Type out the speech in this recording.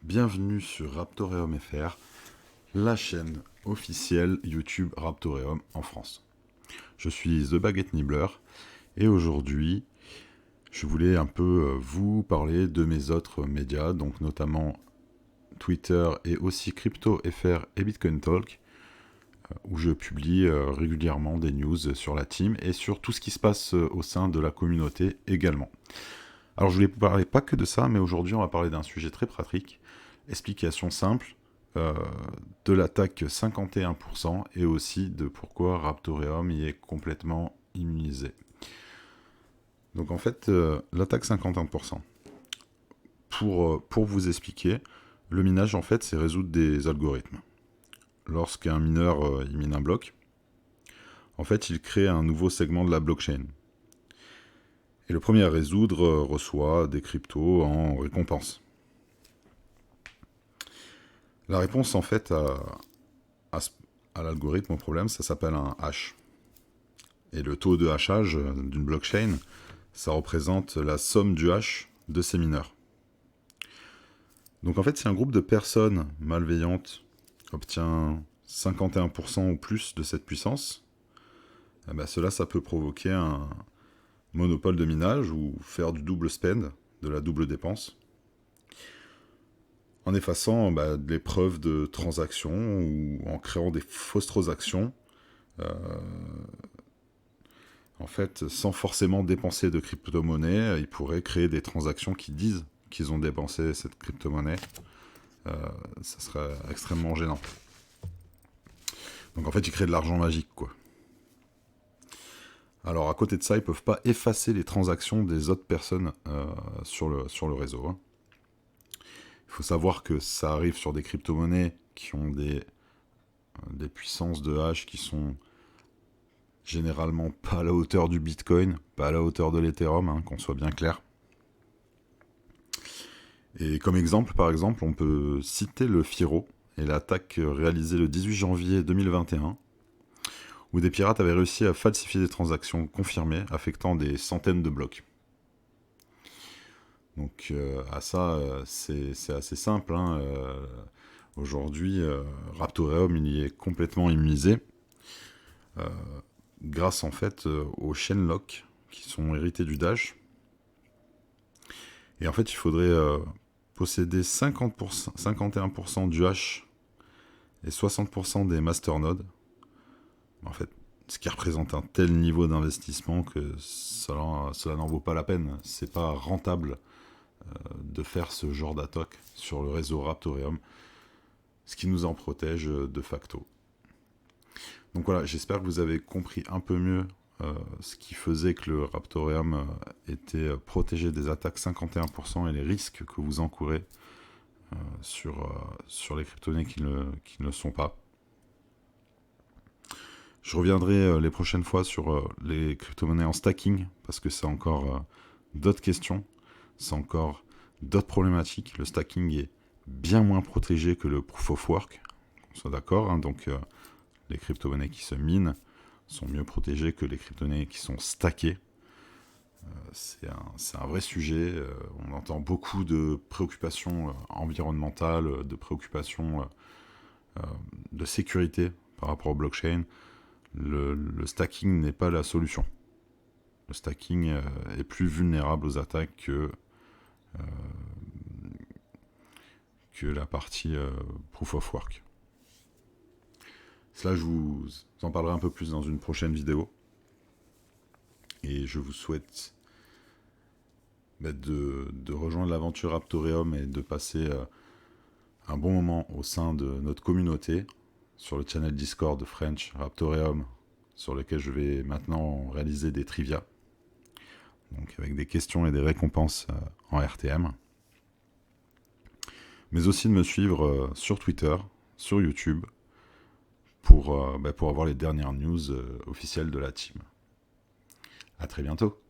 bienvenue sur Raptoreum FR, la chaîne officielle YouTube Raptoreum en France. Je suis The Baguette Nibbler et aujourd'hui je voulais un peu vous parler de mes autres médias, donc notamment Twitter et aussi Crypto FR et Bitcoin Talk, où je publie régulièrement des news sur la team et sur tout ce qui se passe au sein de la communauté également. Alors je voulais vous parler pas que de ça, mais aujourd'hui on va parler d'un sujet très pratique, explication simple de l'attaque 51% et aussi de pourquoi Raptoreum y est complètement immunisé. Donc en fait, l'attaque 51%, pour vous expliquer, le minage en fait c'est résoudre des algorithmes. Lorsqu'un mineur il mine un bloc, en fait il crée un nouveau segment de la blockchain. Et le premier à résoudre reçoit des cryptos en récompense. La réponse en fait à l'algorithme, au problème, ça s'appelle un hash. Et le taux de hachage d'une blockchain, ça représente la somme du hash de ses mineurs. Donc en fait, si un groupe de personnes malveillantes obtient 51% ou plus de cette puissance, eh ben cela, ça peut provoquer un monopole de minage ou faire du double spend, de la double dépense, en effaçant les preuves de transactions ou en créant des fausses transactions, en fait, sans forcément dépenser de crypto-monnaie, ils pourraient créer des transactions qui disent qu'ils ont dépensé cette crypto-monnaie. Ça serait extrêmement gênant. Donc en fait, ils créent de l'argent magique, quoi. Alors à côté de ça, ils peuvent pas effacer les transactions des autres personnes sur le réseau. Hein. Il faut savoir que ça arrive sur des crypto-monnaies qui ont des puissances de hash qui sont généralement pas à la hauteur du Bitcoin, pas à la hauteur de l'Ethereum, hein, qu'on soit bien clair. Et comme exemple, par exemple, on peut citer le Firo et l'attaque réalisée le 18 janvier 2021, où des pirates avaient réussi à falsifier des transactions confirmées affectant des centaines de blocs. Donc à ça, c'est assez simple. Hein, aujourd'hui, Raptoreum il y est complètement immunisé grâce en fait aux chain locks qui sont hérités du Dash. Et en fait, il faudrait posséder 51% du hash et 60% des masternodes. En fait, ce qui représente un tel niveau d'investissement que cela n'en vaut pas la peine. C'est pas rentable de faire ce genre d'attaque sur le réseau Raptoreum, ce qui nous en protège de facto. Donc voilà, j'espère que vous avez compris un peu mieux ce qui faisait que le Raptoreum était protégé des attaques 51% et les risques que vous encourez sur les crypto-monnaies qui ne le sont pas. Je reviendrai les prochaines fois sur les crypto-monnaies en stacking, parce que c'est encore d'autres questions, c'est encore d'autres problématiques. Le stacking est bien moins protégé que le proof of work, qu'on soit d'accord, hein, donc les crypto-monnaies qui se minent sont mieux protégées que les crypto-monnaies qui sont stackées. C'est un vrai sujet. On entend beaucoup de préoccupations environnementales, de préoccupations de sécurité par rapport au blockchain. Le stacking n'est pas la solution. Le stacking est plus vulnérable aux attaques que la partie proof of work. Cela, je vous en parlerai un peu plus dans une prochaine vidéo. Et je vous souhaite de rejoindre l'aventure Raptoreum et de passer un bon moment au sein de notre communauté sur le channel Discord de French Raptoreum, sur lequel je vais maintenant réaliser des trivia, donc avec des questions et des récompenses en RTM. Mais aussi de me suivre sur Twitter, sur YouTube, pour avoir les dernières news officielles de la team. À très bientôt.